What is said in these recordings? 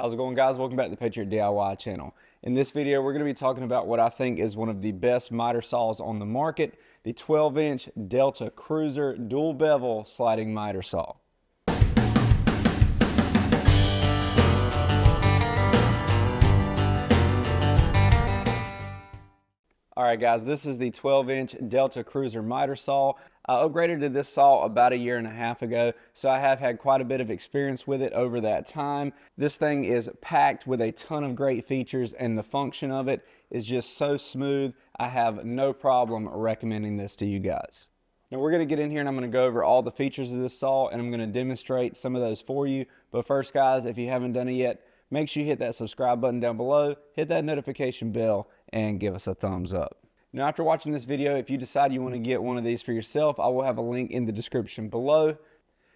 How's it going, guys? Welcome back to the Patriot DIY channel. In this video, we're going to be talking about what I think is one of the best miter saws on the market, the 12-inch Delta Cruzer dual bevel sliding miter saw. Alright guys, this is the 12-inch Delta Cruzer miter saw. I upgraded to this saw about a year and a half ago, so I have had quite a bit of experience with it over that time. This thing is packed with a ton of great features, and the function of it is just so smooth. I have no problem recommending this to you guys. Now we're going to get in here and I'm going to go over all the features of this saw, and I'm going to demonstrate some of those for you. But first guys, if you haven't done it yet, make sure you hit that subscribe button down below, hit that notification bell, and give us a thumbs up. Now after watching this video, if you decide you want to get one of these for yourself, I will have a link in the description below.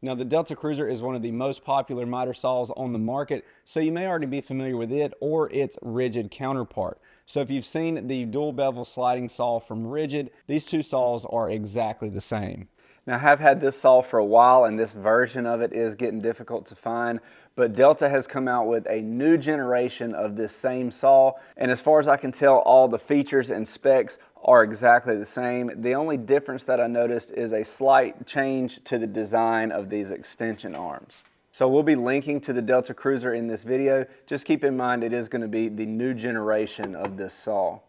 Now the Delta Cruzer is one of the most popular miter saws on the market, so you may already be familiar with it or its Ridgid counterpart. So if you've seen the dual bevel sliding saw from Ridgid, these two saws are exactly the same. Now I have had this saw for a while, and this version of it is getting difficult to find, but Delta has come out with a new generation of this same saw, and as far as I can tell, all the features and specs are exactly the same. The only difference that I noticed is a slight change to the design of these extension arms. So we'll be linking to the Delta Cruzer in this video. Just keep in mind it is going to be the new generation of this saw.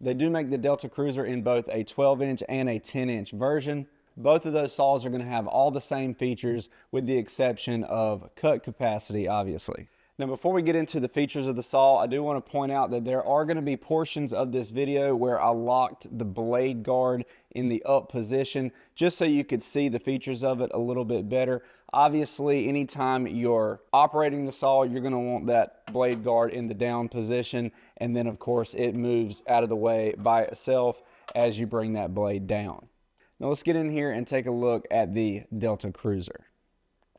They do make the Delta Cruzer in both a 12-inch and a 10-inch version. Both of those saws are going to have all the same features with the exception of cut capacity, obviously. Now before we get into the features of the saw, I do want to point out that there are going to be portions of this video where I locked the blade guard in the up position just so you could see the features of it a little bit better. Obviously, anytime you're operating the saw, you're going to want that blade guard in the down position, and then of course it moves out of the way by itself as you bring that blade down. Now let's get in here and take a look at the Delta Cruzer.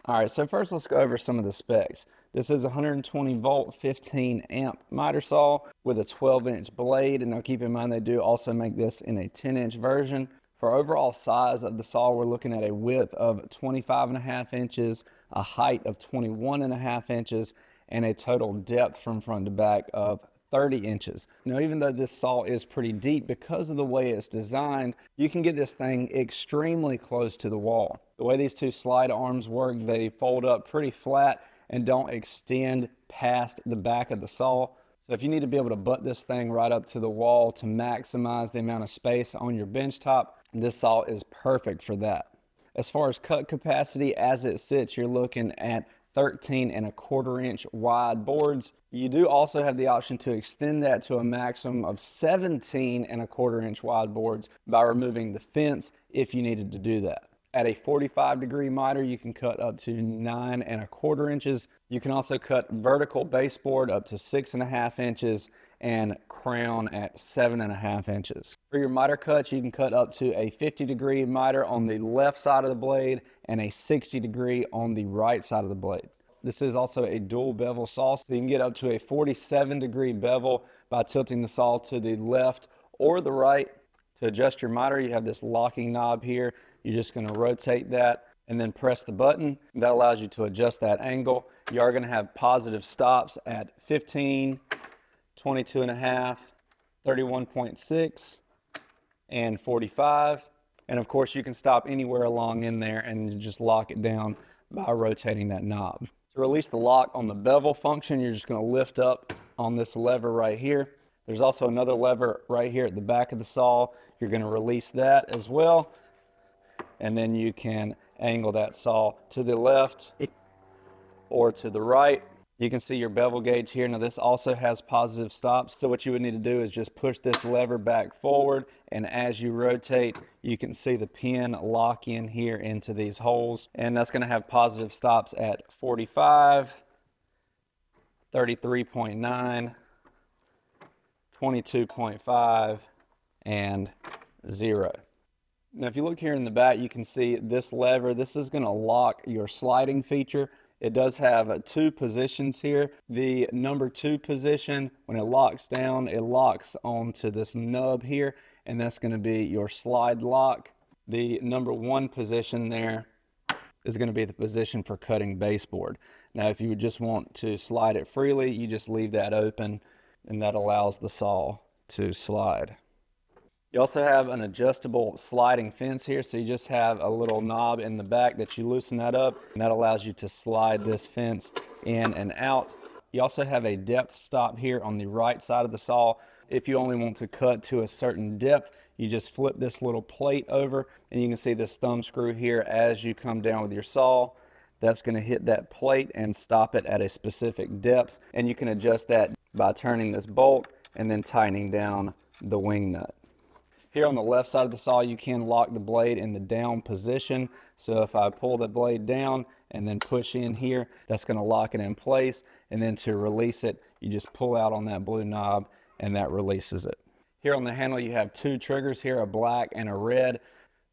Alright, so first let's go over some of the specs. This is a 120 volt 15 amp miter saw with a 12-inch blade, and now keep in mind they do also make this in a 10-inch version. For overall size of the saw, we're looking at a width of 25.5 inches, a height of 21.5 inches, and a total depth from front to back of 30 inches. Now even though this saw is pretty deep, because of the way it's designed, you can get this thing extremely close to the wall. The way these two slide arms work, they fold up pretty flat and don't extend past the back of the saw. So if you need to be able to butt this thing right up to the wall to maximize the amount of space on your bench top, this saw is perfect for that. As far as cut capacity, as it sits, you're looking at 13.25 inch wide boards. You do also have the option to extend that to a maximum of 17.25 inch wide boards by removing the fence if you needed to do that. At a 45-degree miter, you can cut up to 9.25 inches. You can also cut vertical baseboard up to 6.5 inches and crown at 7.5 inches. For your miter cuts, you can cut up to a 50-degree miter on the left side of the blade and a 60-degree on the right side of the blade. This is also a dual bevel saw, so you can get up to a 47-degree bevel by tilting the saw to the left or the right. To adjust your miter, you have this locking knob here. You're just going to rotate that and then press the button. That allows you to adjust that angle. You are going to have positive stops at 15, 22.5, 31.6, and 45. And of course, you can stop anywhere along in there and just lock it down by rotating that knob. To release the lock on the bevel function, you're just going to lift up on this lever right here. There's also another lever right here at the back of the saw. You're going to release that as well, and then you can angle that saw to the left or to the right. You can see your bevel gauge here. Now this also has positive stops, so what you would need to do is just push this lever back forward, and as you rotate, you can see the pin lock in here into these holes, and that's going to have positive stops at 45, 33.9, 22.5, and 0. Now if you look here in the back, you can see this lever. This is going to lock your sliding feature. It does have two positions here. The number 2 position, when it locks down, it locks onto this nub here, and that's going to be your slide lock. The number 1 position there is going to be the position for cutting baseboard. Now, if you would just want to slide it freely, you just leave that open, and that allows the saw to slide. You also have an adjustable sliding fence here, so you just have a little knob in the back that you loosen that up, and that allows you to slide this fence in and out. You also have a depth stop here on the right side of the saw. If you only want to cut to a certain depth, you just flip this little plate over, and you can see this thumb screw here as you come down with your saw. That's going to hit that plate and stop it at a specific depth, and you can adjust that by turning this bolt and then tightening down the wing nut. Here on the left side of the saw, you can lock the blade in the down position. So if I pull the blade down and then push in here, that's going to lock it in place. And then to release it, you just pull out on that blue knob and that releases it. Here on the handle, you have two triggers here, a black and a red.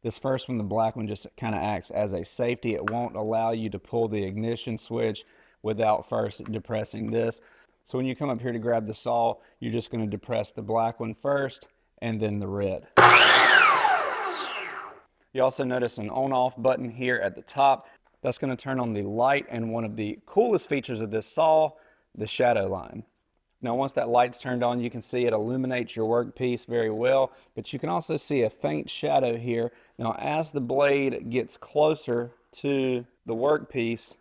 This first one, the black one, just kind of acts as a safety. It won't allow you to pull the ignition switch without first depressing this. So when you come up here to grab the saw, you're just going to depress the black one first and then the red. You also notice an on-off button here at the top. That's going to turn on the light, and one of the coolest features of this saw, the shadow line. Now once that light's turned on, you can see it illuminates your workpiece very well, but you can also see a faint shadow here. Now as the blade gets closer to the workpiece,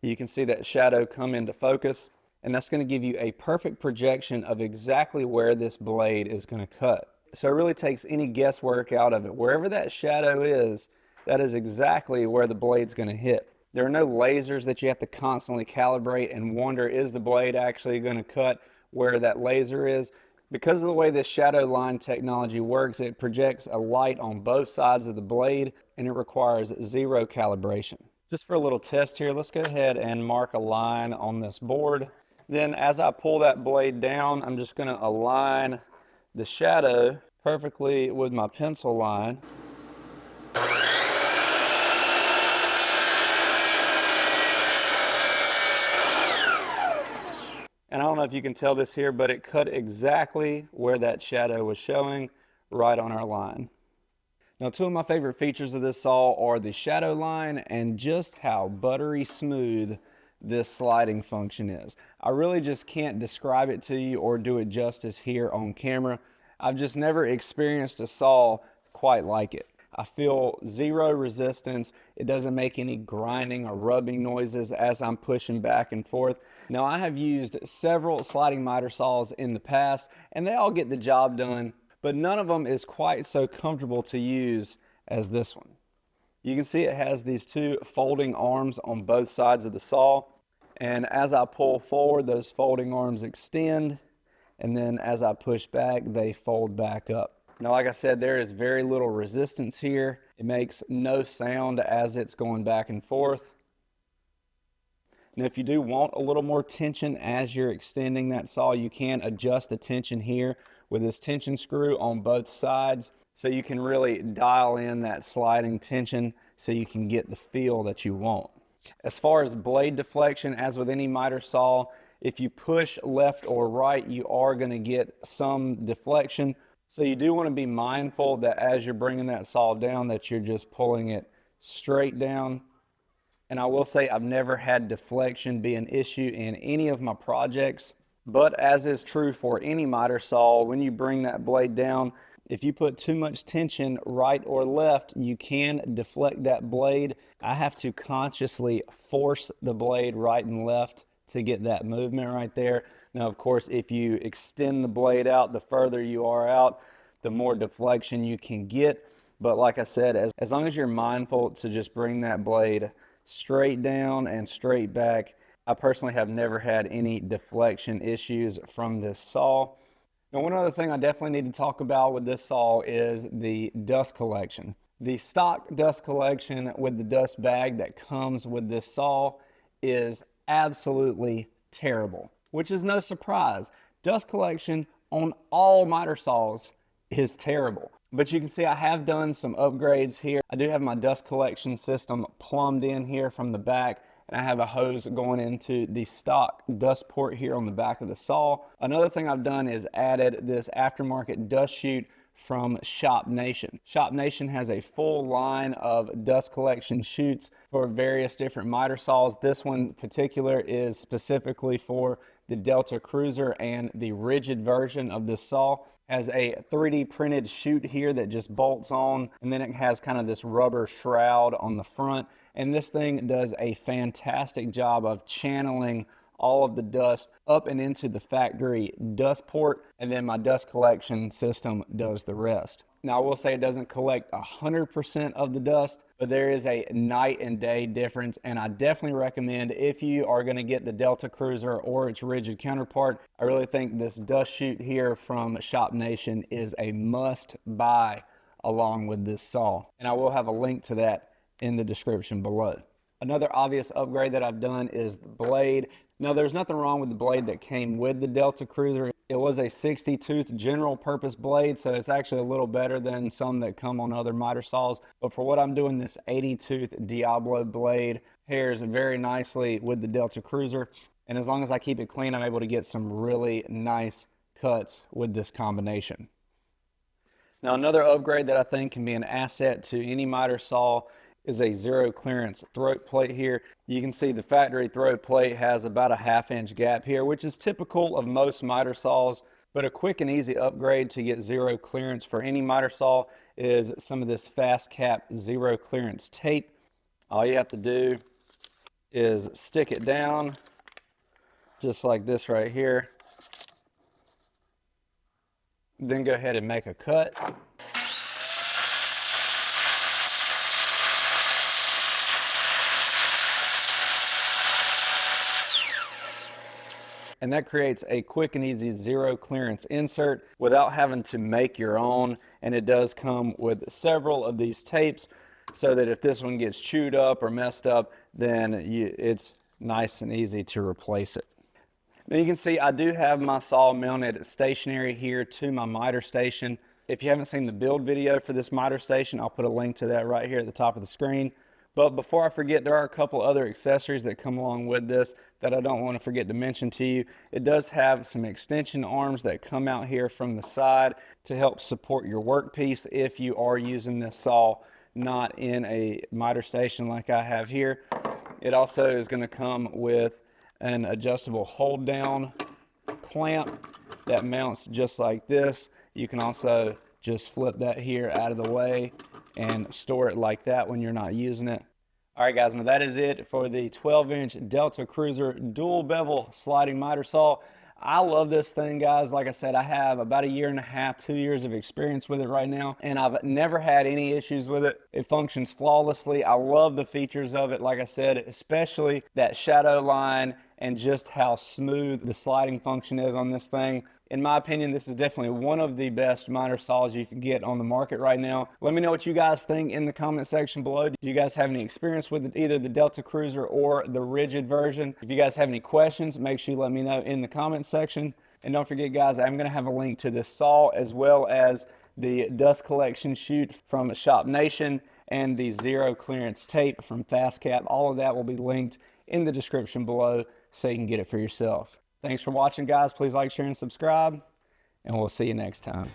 you can see that shadow come into focus, and that's going to give you a perfect projection of exactly where this blade is going to cut. So it really takes any guesswork out of it. Wherever that shadow is, that is exactly where the blade's going to hit. There are no lasers that you have to constantly calibrate and wonder, is the blade actually going to cut where that laser is? Because of the way this shadow line technology works, it projects a light on both sides of the blade, and it requires zero calibration. Just for a little test here, let's go ahead and mark a line on this board. Then as I pull that blade down, I'm just going to align the shadow perfectly with my pencil line. And I don't know if you can tell this here, but it cut exactly where that shadow was showing, right on our line. Now, two of my favorite features of this saw are the shadow line and just how buttery smooth this sliding function is. I really just can't describe it to you or do it justice here on camera. I've just never experienced a saw quite like it. I feel zero resistance. It doesn't make any grinding or rubbing noises as I'm pushing back and forth. Now, I have used several sliding miter saws in the past, and they all get the job done, but none of them is quite so comfortable to use as this one. You can see it has these two folding arms on both sides of the saw, and as I pull forward, those folding arms extend, and then as I push back, they fold back up. Now, like I said, there is very little resistance here. It makes no sound as it's going back and forth. Now, if you do want a little more tension as you're extending that saw, you can adjust the tension here with this tension screw on both sides, so you can really dial in that sliding tension so you can get the feel that you want. As far as blade deflection, as with any miter saw, if you push left or right, you are going to get some deflection. So you do want to be mindful that as you're bringing that saw down, that you're just pulling it straight down. And I will say I've never had deflection be an issue in any of my projects, but as is true for any miter saw, when you bring that blade down, if you put too much tension right or left, you can deflect that blade. I have to consciously force the blade right and left to get that movement right there. Now, of course, if you extend the blade out, the further you are out, the more deflection you can get. But like I said, as long as you're mindful to just bring that blade straight down and straight back, I personally have never had any deflection issues from this saw. Now, one other thing I definitely need to talk about with this saw is the dust collection. The stock dust collection with the dust bag that comes with this saw is absolutely terrible, which is no surprise. Dust collection on all miter saws is terrible. But you can see I have done some upgrades here. I do have my dust collection system plumbed in here from the back, and I have a hose going into the stock dust port here on the back of the saw. Another thing I've done is added this aftermarket dust chute from Shop Nation. Shop Nation has a full line of dust collection chutes for various different miter saws. This one in particular is specifically for the Delta Cruzer and the Ridgid version of this saw. Has a 3D printed chute here that just bolts on, and then it has kind of this rubber shroud on the front, and this thing does a fantastic job of channeling all of the dust up and into the factory dust port, and then my dust collection system does the rest. Now, I will say it doesn't collect 100% of the dust, but there is a night and day difference, and I definitely recommend, if you are going to get the Delta Cruzer or its Ridgid counterpart, I really think this dust chute here from Shop Nation is a must buy along with this saw, and I will have a link to that in the description below. Another obvious upgrade that I've done is the blade. Now, there's nothing wrong with the blade that came with the Delta Cruzer. It was a 60 tooth general purpose blade, so it's actually a little better than some that come on other miter saws. But for what I'm doing, this 80 tooth Diablo blade pairs very nicely with the Delta Cruzer. And as long as I keep it clean, I'm able to get some really nice cuts with this combination. Now, another upgrade that I think can be an asset to any miter saw is a zero clearance throat plate here. You can see the factory throat plate has about a 1/2 inch gap here, which is typical of most miter saws, but a quick and easy upgrade to get zero clearance for any miter saw is some of this fast cap zero clearance tape. All you have to do is stick it down just like this right here. Then go ahead and make a cut. And that creates a quick and easy zero clearance insert without having to make your own. And it does come with several of these tapes so that if this one gets chewed up or messed up, then it's nice and easy to replace it. Now you can see I do have my saw mounted stationary here to my miter station. If you haven't seen the build video for this miter station, I'll put a link to that right here at the top of the screen. But before I forget, there are a couple other accessories that come along with this that I don't want to forget to mention to you. It does have some extension arms that come out here from the side to help support your workpiece if you are using this saw not in a miter station like I have here. It also is going to come with an adjustable hold down clamp that mounts just like this. You can also just flip that here out of the way and store it like that when you're not using it. All right, guys, now that is it for the 12-inch Delta Cruzer dual bevel sliding miter saw. I love this thing, guys. Like I said, I have about 1.5 years, 2 years of experience with it right now, and I've never had any issues with it. It functions flawlessly. I love the features of it, like I said, especially that shadow line and just how smooth the sliding function is on this thing. In my opinion, this is definitely one of the best miter saws you can get on the market right now. Let me know what you guys think in the comment section below. Do you guys have any experience with it, either the Delta Cruzer or the Ridgid version? If you guys have any questions, make sure you let me know in the comment section. And don't forget, guys, I'm going to have a link to this saw as well as the dust collection chute from Shop Nation and the zero clearance tape from Fast Cap. All of that will be linked in the description below so you can get it for yourself. Thanks for watching, guys. Please like, share, and subscribe, and we'll see you next time.